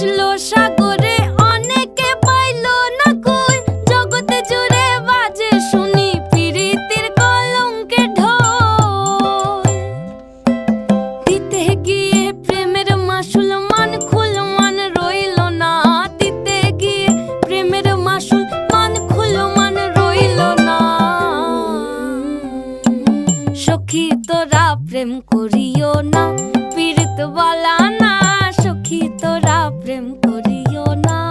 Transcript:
ভাসলো সাগরে অনেকে পাইলো না কই, জগতে জুড়ে বাজে শুনি প্রীতির কলঙ্কের ঢোল। দিতে গিয়ে প্রেমের মাসুল মান খুল মান রইল না, দিতে গিয়ে প্রেমের মাসুল মান খুল মান রইল না। সখী তোরা প্রেম করিও না, পীড়িত বালা না, সখী তোরা প্রেম করিও না।